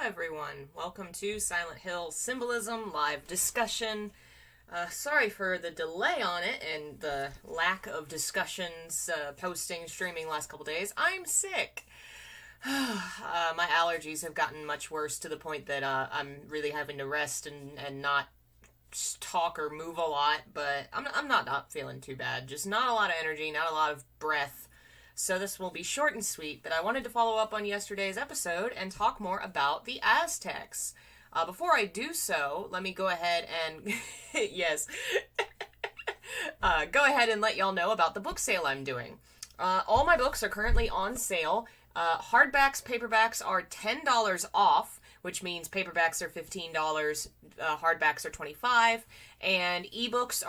everyone. Welcome to Silent Hill Symbolism live discussion. Sorry for the delay on it and the lack of discussions, posting, streaming last couple days. I'm sick. My allergies have gotten much worse to the point that I'm really having to rest and not talk or move a lot, but I'm not feeling too bad. Just not a lot of energy, not a lot of breath. So this will be short and sweet, but I wanted to follow up on yesterday's episode and talk more about the Aztecs. Before I do so, let me go ahead and, yes, go ahead and let y'all know about the book sale I'm doing. All my books are currently on sale. Hardbacks, paperbacks are $10 off, which means paperbacks are $15, hardbacks are $25, and ebooks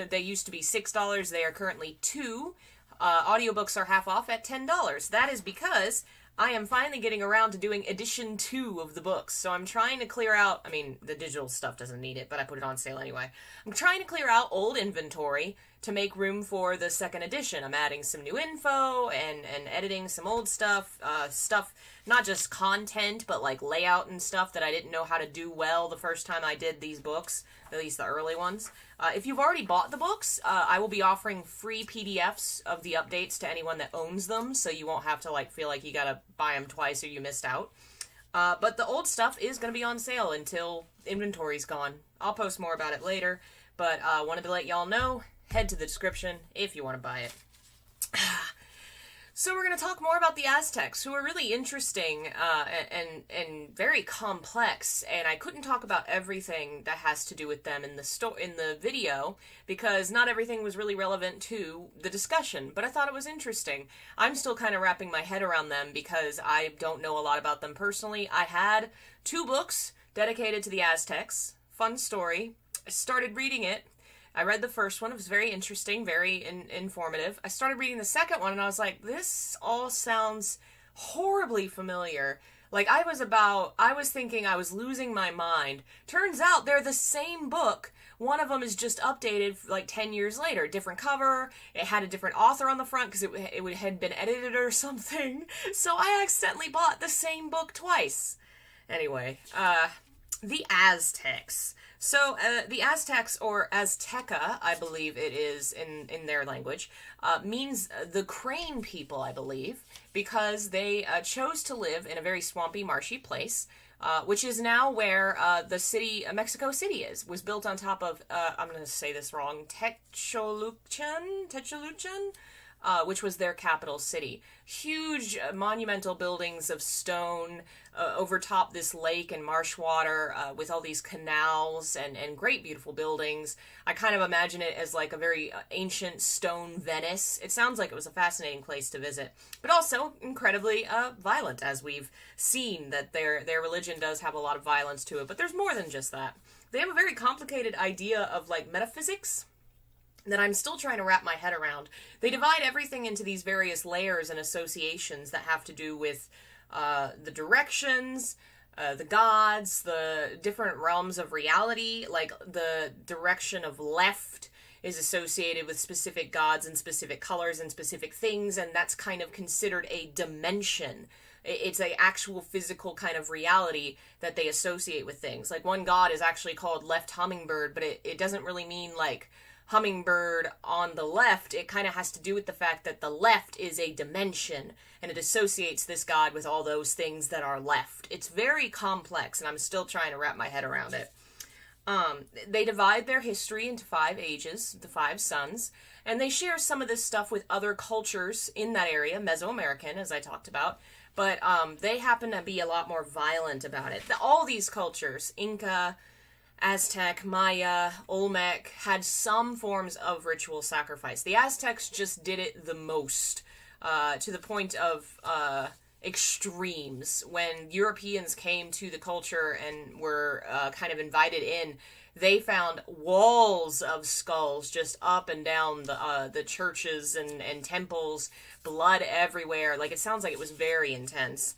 they used to be $6, they are currently $2. Audiobooks are half off at $10. That is because I am finally getting around to doing edition 2 of the books. So I'm trying to clear out, the digital stuff doesn't need it, but I put it on sale anyway. I'm trying to clear out old inventory to make room for the second edition. I'm adding some new info and editing some old stuff, not just content, but like layout and stuff that I didn't know how to do well the first time I did these books, at least the early ones. If you've already bought the books, I will be offering free PDFs of the updates to anyone that owns them, so you won't have to feel like you gotta buy them twice or you missed out. But the old stuff is going to be on sale until inventory's gone. I'll post more about it later, but wanted to let y'all know. Head to the description if you want to buy it. So we're going to talk more about the Aztecs, who are really interesting and very complex. And I couldn't talk about everything that has to do with them in the video because not everything was really relevant to the discussion. But I thought it was interesting. I'm still kind of wrapping my head around them because I don't know a lot about them personally. I had 2 books dedicated to the Aztecs. Fun story. I started reading it. I read the first one. It was very interesting, very informative. I started reading the second one, and I was like, this all sounds horribly familiar. I was thinking I was losing my mind. Turns out they're the same book. One of them is just updated 10 years later. Different cover. It had a different author on the front because it had been edited or something. So I accidentally bought the same book twice. Anyway, the Aztecs. So, the Aztecs, or Azteca, I believe it is in their language, means the crane people, I believe, because they chose to live in a very swampy, marshy place, which is now where the city, Mexico City was built on top of, I'm going to say this wrong, Techolucan, which was their capital city. Huge monumental buildings of stone overtop this lake and marsh water with all these canals and great beautiful buildings. I kind of imagine it as a very ancient stone Venice. It sounds like it was a fascinating place to visit, but also incredibly violent, as we've seen that their religion does have a lot of violence to it. But there's more than just that. They have a very complicated idea of metaphysics that I'm still trying to wrap my head around. They divide everything into these various layers and associations that have to do with the directions, the gods, the different realms of reality. The direction of left is associated with specific gods and specific colors and specific things, and that's kind of considered a dimension. It's an actual physical kind of reality that they associate with things. One god is actually called Left Hummingbird, but it doesn't really mean hummingbird on the left. It kind of has to do with the fact that the left is a dimension, and it associates this god with all those things that are left. It's very complex, and I'm still trying to wrap my head around it. They divide their history into 5 ages, the 5 suns, and they share some of this stuff with other cultures in that area, Mesoamerican, as I talked about, but they happen to be a lot more violent about it. All these cultures, Inca, Aztec, Maya, Olmec, had some forms of ritual sacrifice. The Aztecs just did it the most, to the point of extremes. When Europeans came to the culture and were kind of invited in, they found walls of skulls just up and down the churches and temples, blood everywhere. It sounds like it was very intense.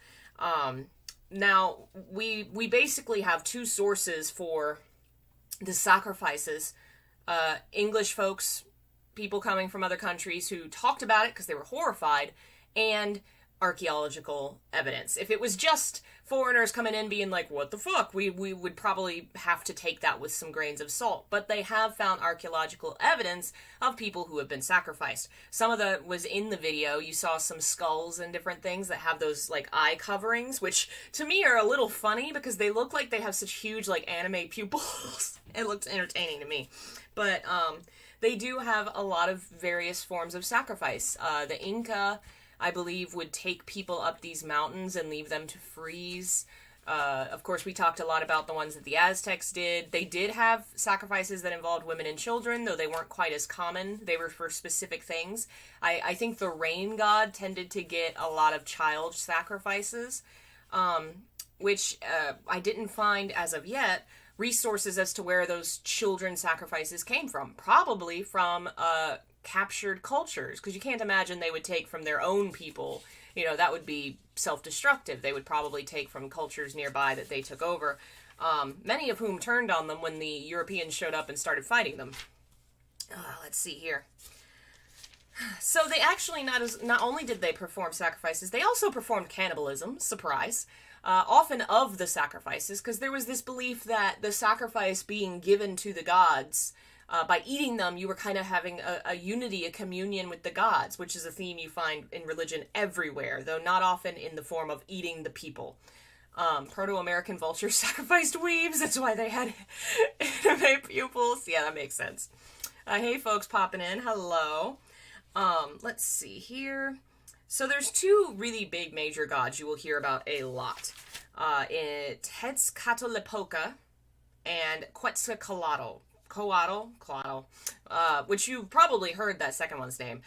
Now, we basically have 2 sources for the sacrifices. English folks, people coming from other countries who talked about it because they were horrified, and archaeological evidence. If it was just foreigners coming in being like, what the fuck, we would probably have to take that with some grains of salt. But they have found archaeological evidence of people who have been sacrificed. Some of that was in the video. You saw some skulls and different things that have those like eye coverings, which to me are a little funny because they look like they have such huge like anime pupils. It looks entertaining to me. But they do have a lot of various forms of sacrifice. The Inca, I believe, would take people up these mountains and leave them to freeze. Of course, we talked a lot about the ones that the Aztecs did. They did have sacrifices that involved women and children, though they weren't quite as common. They were for specific things. I think the rain god tended to get a lot of child sacrifices, which I didn't find, as of yet, resources as to where those children sacrifices came from. Probably from captured cultures, because you can't imagine they would take from their own people. You know, that would be self-destructive. They would probably take from cultures nearby that they took over, many of whom turned on them when the Europeans showed up and started fighting them. Let's see here. So they actually not only did they perform sacrifices, they also performed cannibalism, surprise, often of the sacrifices, because there was this belief that the sacrifice being given to the gods, by eating them, you were kind of having a unity, a communion with the gods, which is a theme you find in religion everywhere, though not often in the form of eating the people. Proto-American vultures sacrificed weebs, that's why they had anime pupils. Yeah, that makes sense. Hey folks popping in, hello. Let's see here. So there's two really big major gods you will hear about a lot. Tezcatlipoca and Quetzalcoatl. Which you probably heard that second one's name.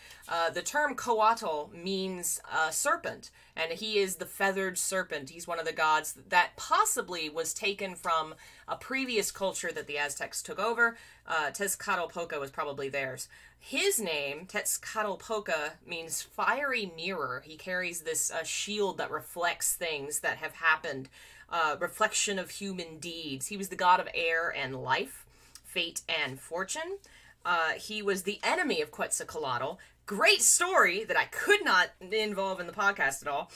The term Coatl means serpent, and he is the feathered serpent. He's one of the gods that possibly was taken from a previous culture that the Aztecs took over. Tezcatlipoca was probably theirs. His name, Tezcatlipoca, means fiery mirror. He carries this shield that reflects things that have happened, reflection of human deeds. He was the god of air and life, fate and fortune. He was the enemy of Quetzalcoatl. Great story that I could not involve in the podcast at all.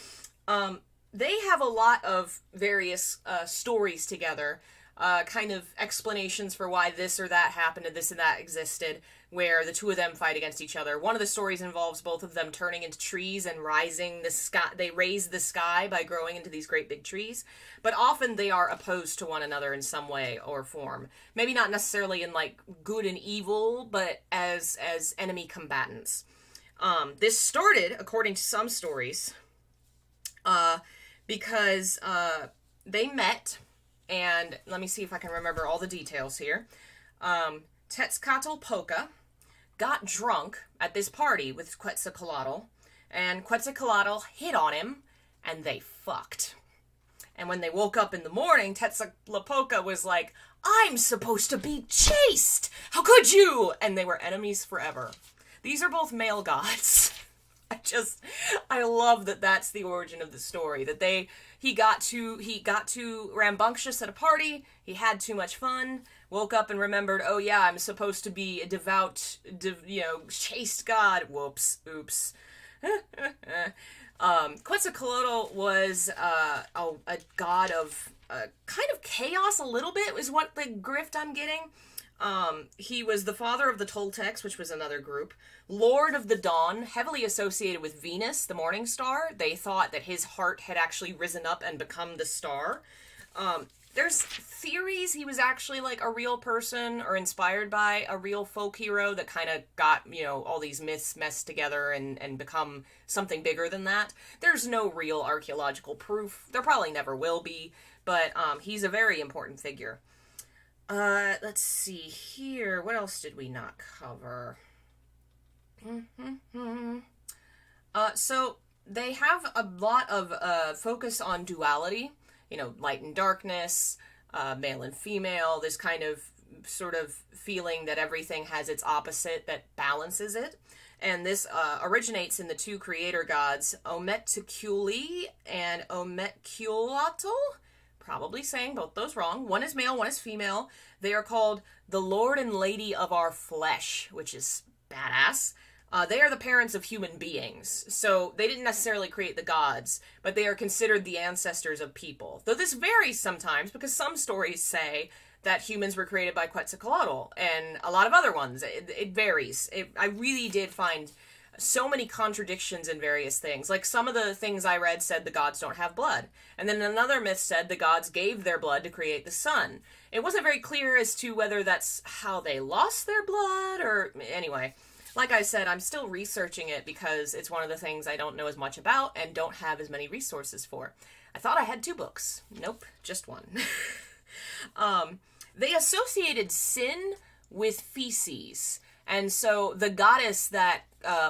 They have a lot of various stories together, kind of explanations for why this or that happened and this and that existed, where the two of them fight against each other. One of the stories involves both of them turning into trees and rising the sky. They raise the sky by growing into these great big trees, but often they are opposed to one another in some way or form. Maybe not necessarily in like good and evil, but as enemy combatants. This started, according to some stories, because they met, and let me see if I can remember all the details here. Tezcatlipoca got drunk at this party with Quetzalcoatl, and Quetzalcoatl hit on him, and they fucked. And when they woke up in the morning, Tezcatlipoca was like, I'm supposed to be chaste! How could you? And they were enemies forever. These are both male gods. I love that that's the origin of the story. That he got too rambunctious at a party, he had too much fun, woke up and remembered, oh yeah, I'm supposed to be a devout, chaste god. Whoops, oops. Quetzalcoatl was a god of kind of chaos a little bit, is what the grift I'm getting. He was the father of the Toltecs, which was another group. Lord of the Dawn, heavily associated with Venus, the morning star. They thought that his heart had actually risen up and become the star. There's theories he was actually like a real person or inspired by a real folk hero that kind of got, all these myths messed together and become something bigger than that. There's no real archaeological proof. There probably never will be, but he's a very important figure. Let's see here. What else did we not cover? So they have a lot of focus on duality, light and darkness, male and female, this kind of sort of feeling that everything has its opposite that balances it. And this originates in the two creator gods, Ometecuhtli and Ometecuhtli. Probably saying both those wrong. One is male, one is female. They are called the Lord and Lady of our flesh, which is badass. They are the parents of human beings, so they didn't necessarily create the gods, but they are considered the ancestors of people. Though this varies sometimes, because some stories say that humans were created by Quetzalcoatl, and a lot of other ones. It varies. I really did find so many contradictions in various things. Like, some of the things I read said the gods don't have blood. And then another myth said the gods gave their blood to create the sun. It wasn't very clear as to whether that's how they lost their blood, or... Anyway, like I said, I'm still researching it because it's one of the things I don't know as much about and don't have as many resources for. I thought I had 2 books. Nope, just one. They associated sin with feces. And so the goddess that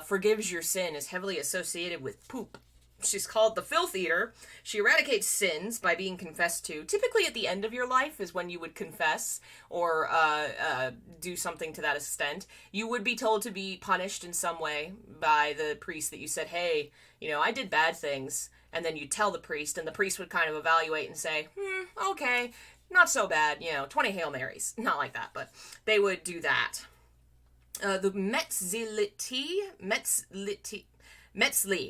forgives your sin is heavily associated with poop. She's called the filth eater. She eradicates sins by being confessed to. Typically at the end of your life is when you would confess or do something to that extent. You would be told to be punished in some way by the priest that you said, hey, I did bad things. And then you tell the priest, and the priest would kind of evaluate and say, okay, not so bad, 20 Hail Marys. Not like that, but they would do that. The Metzli,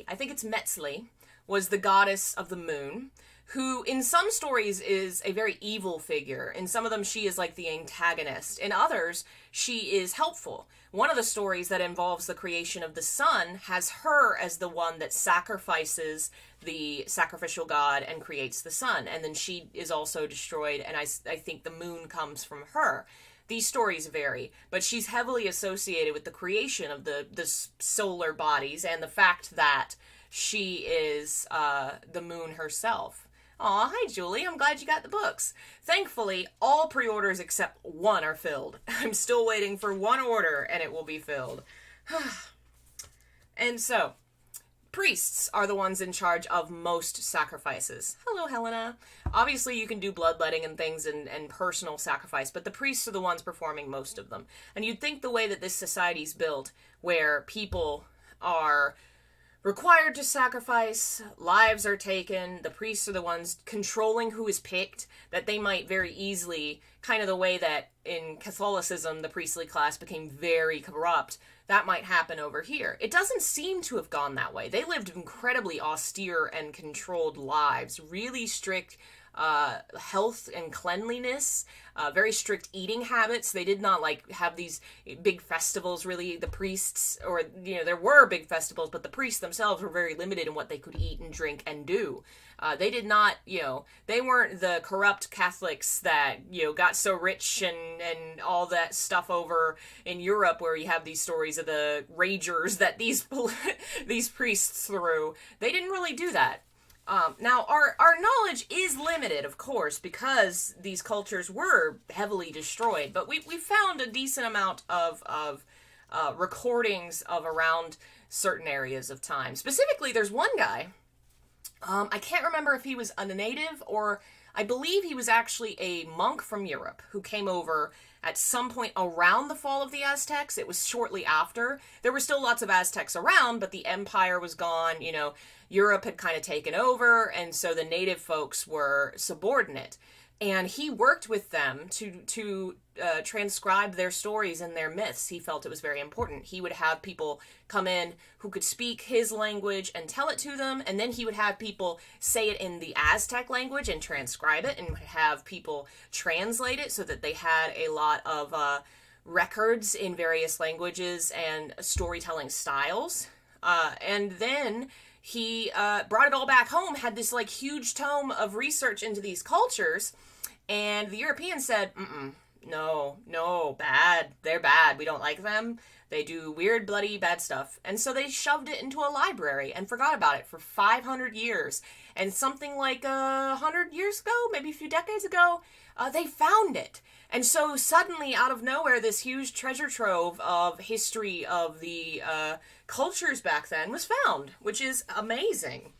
I think it's Metzli, was the goddess of the moon, who in some stories is a very evil figure. In some of them, she is like the antagonist. In others, she is helpful. One of the stories that involves the creation of the sun has her as the one that sacrifices the sacrificial god and creates the sun. And then she is also destroyed, and I think the moon comes from her. These stories vary, but she's heavily associated with the creation of the solar bodies and the fact that she is the moon herself. Aw, hi Julie, I'm glad you got the books. Thankfully, all pre-orders except one are filled. I'm still waiting for one order and it will be filled. And so, priests are the ones in charge of most sacrifices. Hello, Helena. Obviously, you can do bloodletting and things and personal sacrifice, but the priests are the ones performing most of them. And you'd think the way that this society's built, where people are required to sacrifice, lives are taken, the priests are the ones controlling who is picked, that they might very easily, kind of the way that in Catholicism the priestly class became very corrupt, that might happen over here. It doesn't seem to have gone that way. They lived incredibly austere and controlled lives, really strict health and cleanliness, very strict eating habits. They did not have these big festivals, really. The priests, or there were big festivals, but the priests themselves were very limited in what they could eat and drink and do. They did not, they weren't the corrupt Catholics that, got so rich and all that stuff over in Europe, where you have these stories of the ragers that these priests threw. They didn't really do that. Now, our knowledge is limited, of course, because these cultures were heavily destroyed, but we found a decent amount of recordings of around certain areas of time. Specifically, there's one guy, I can't remember if he was a native, or I believe he was actually a monk from Europe who came over at some point around the fall of the Aztecs. It was shortly after. There were still lots of Aztecs around, but the empire was gone, Europe had kind of taken over, and so the native folks were subordinate. And he worked with them to transcribe their stories and their myths. He felt it was very important. He would have people come in who could speak his language and tell it to them, and then he would have people say it in the Aztec language and transcribe it, and have people translate it so that they had a lot of records in various languages and storytelling styles. And then he brought it all back home, had this huge tome of research into these cultures, and the Europeans said, no, bad, they're bad, we don't like them, they do weird, bloody, bad stuff. And so they shoved it into a library and forgot about it for 500 years. And something like 100 years ago, maybe a few decades ago, they found it. And so suddenly, out of nowhere, this huge treasure trove of history of the cultures back then was found, which is amazing.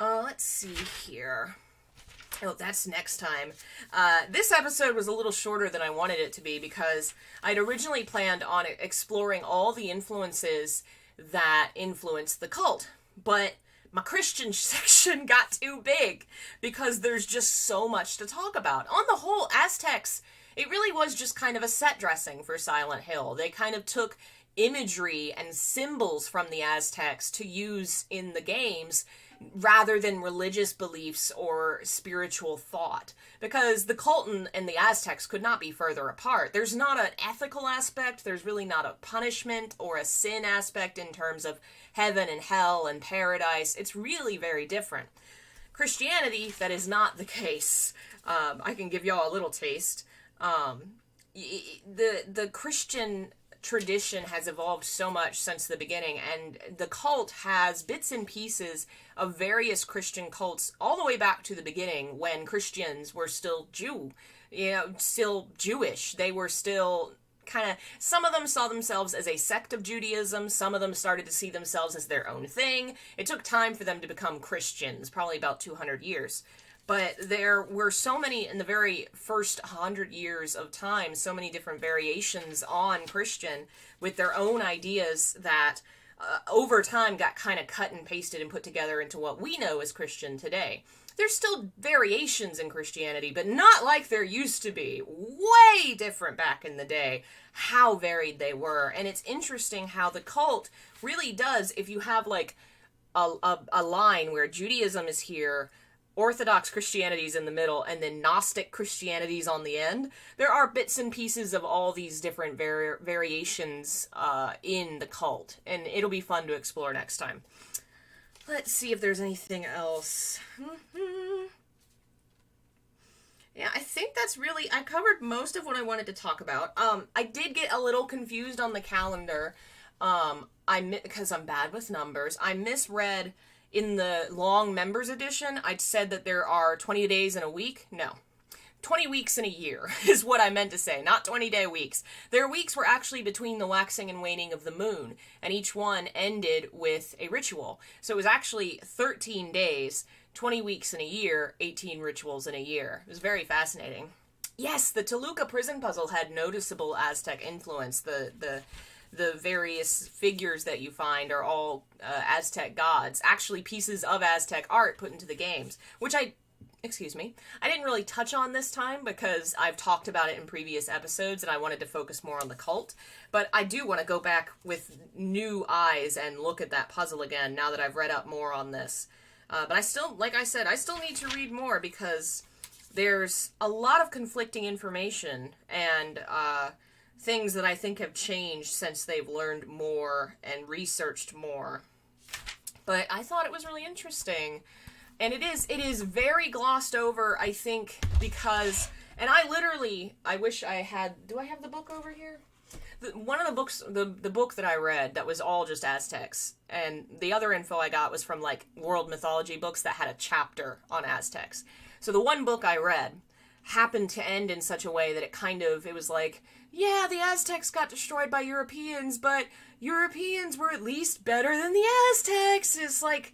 Let's see here. Oh, that's next time. This episode was a little shorter than I wanted it to be because I'd originally planned on exploring all the influences that influenced the cult. But my Christian section got too big because there's just so much to talk about. On the whole, Aztecs, it really was just kind of a set dressing for Silent Hill. They kind of took imagery and symbols from the Aztecs to use in the games rather than religious beliefs or spiritual thought. Because the cult and the Aztecs could not be further apart. There's not an ethical aspect, there's really not a punishment or a sin aspect in terms of heaven and hell and paradise. It's really very different. Christianity, that is not the case. I can give y'all a little taste. The Christian tradition has evolved so much since the beginning, and the cult has bits and pieces of various Christian cults all the way back to the beginning when Christians were still still Jewish. They were still kind of, some of them saw themselves as a sect of Judaism, some of them started to see themselves as their own thing. It took time for them to become Christians, probably about 200 years. But there were so many, in the very first 100 years of time, so many different variations on Christian with their own ideas that over time got kind of cut and pasted and put together into what we know as Christian today. There's still variations in Christianity, but not like there used to be. Way different back in the day, how varied they were. And it's interesting how the cult really does, if you have like a line where Judaism is here, Orthodox Christianity's in the middle, and then Gnostic Christianity's on the end. There are bits and pieces of all these different variations in the cult, and it'll be fun to explore next time. Let's see if there's anything else. Yeah, I think that's really, I covered most of what I wanted to talk about. I did get a little confused on the calendar, because I'm bad with numbers. I misread. In the long members edition, I'd said that there are 20 days in a week. No. 20 weeks in a year is what I meant to say, not 20-day weeks. Their weeks were actually between the waxing and waning of the moon, and each one ended with a ritual. So it was actually 13 days, 20 weeks in a year, 18 rituals in a year. It was very fascinating. Yes, the Toluca prison puzzle had noticeable Aztec influence. The various figures that you find are all Aztec gods, actually pieces of Aztec art put into the games, which I didn't really touch on this time because I've talked about it in previous episodes and I wanted to focus more on the cult, but I do want to go back with new eyes and look at that puzzle again now that I've read up more on this. But I still, like I said, I still need to read more because there's a lot of conflicting information and things that I think have changed since they've learned more and researched more. But I thought it was really interesting. And it is very glossed over, I think, because, and I wish I had, do I have the book over here? One of the books, the book that I read that was all just Aztecs, and the other info I got was from like world mythology books that had a chapter on Aztecs. So the one book I read happened to end in such a way that it was like, yeah, the Aztecs got destroyed by Europeans, but Europeans were at least better than the Aztecs. It's like,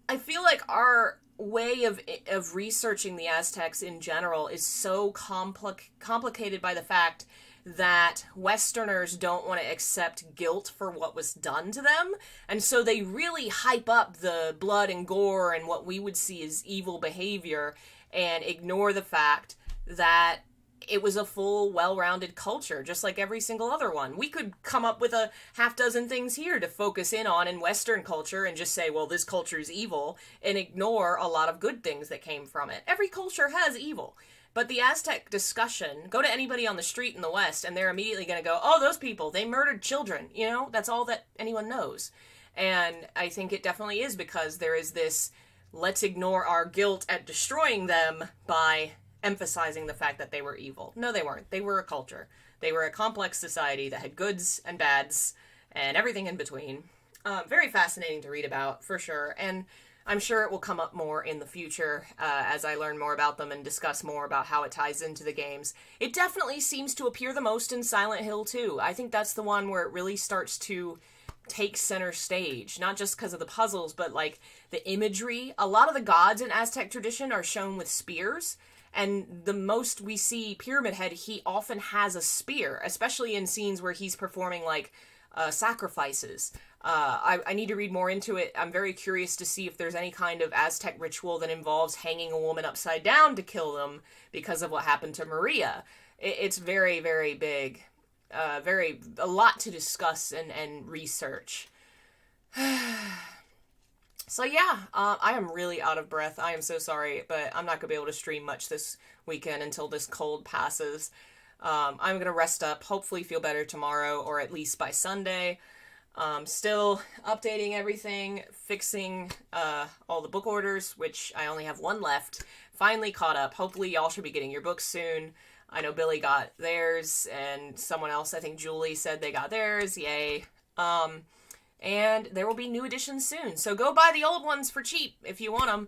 I feel like our way of researching the Aztecs in general is so complicated by the fact that Westerners don't want to accept guilt for what was done to them, and so they really hype up the blood and gore and what we would see as evil behavior and ignore the fact that it was a full, well-rounded culture, just like every single other one. We could come up with a half dozen things here to focus in on in Western culture and just say, well, this culture is evil, and ignore a lot of good things that came from it. Every culture has evil. But the Aztec discussion, go to anybody on the street in the West, and they're immediately going to go, oh, those people, they murdered children. You know, that's all that anyone knows. And I think it definitely is because there is this, let's ignore our guilt at destroying them by emphasizing the fact that they were evil. No, they weren't. They were a culture. They were a complex society that had goods and bads and everything in between. Very fascinating to read about, for sure. And I'm sure it will come up more in the future as I learn more about them and discuss more about how it ties into the games. It definitely seems to appear the most in Silent Hill 2. I think that's the one where it really starts to take center stage, not just because of the puzzles, but like the imagery. A lot of the gods in Aztec tradition are shown with spears. And the most we see Pyramid Head, he often has a spear, especially in scenes where he's performing, like, sacrifices. I need to read more into it. I'm very curious to see if there's any kind of Aztec ritual that involves hanging a woman upside down to kill them because of what happened to Maria. It's very, very big. a lot to discuss and research. So yeah, I am really out of breath. I am so sorry, but I'm not going to be able to stream much this weekend until this cold passes. I'm going to rest up, hopefully feel better tomorrow, or at least by Sunday. Still updating everything, fixing all the book orders, which I only have one left. Finally caught up. Hopefully y'all should be getting your books soon. I know Billy got theirs, and someone else, I think Julie, said they got theirs. Yay. And there will be new editions soon. So go buy the old ones for cheap if you want them.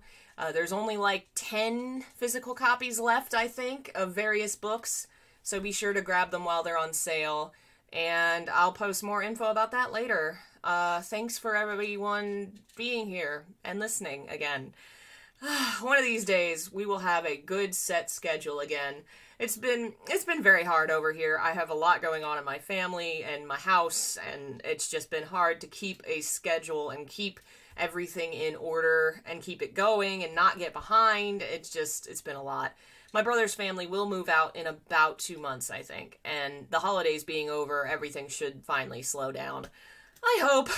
There's only like 10 physical copies left, I think, of various books. So be sure to grab them while they're on sale. And I'll post more info about that later. Thanks for everyone being here and listening again. One of these days, we will have a good set schedule again. It's been very hard over here. I have a lot going on in my family and my house, and it's just been hard to keep a schedule and keep everything in order and keep it going and not get behind. It's been a lot. My brother's family will move out in about 2 months, I think, and the holidays being over, everything should finally slow down. I hope.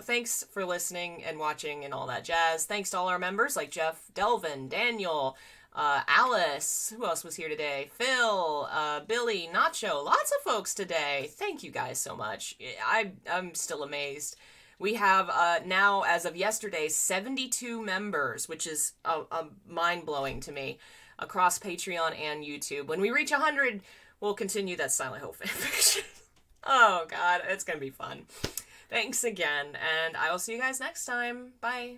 Thanks for listening and watching and all that jazz. Thanks to all our members like Jeff, Delvin, Daniel, Alice, who else was here today? Phil, Billy, Nacho, lots of folks today. Thank you guys so much. I'm still amazed. We have now, as of yesterday, 72 members, which is mind-blowing to me, across Patreon and YouTube. When we reach 100, we'll continue that Silent Hill fanfiction. Oh, God, it's going to be fun. Thanks again, and I will see you guys next time. Bye.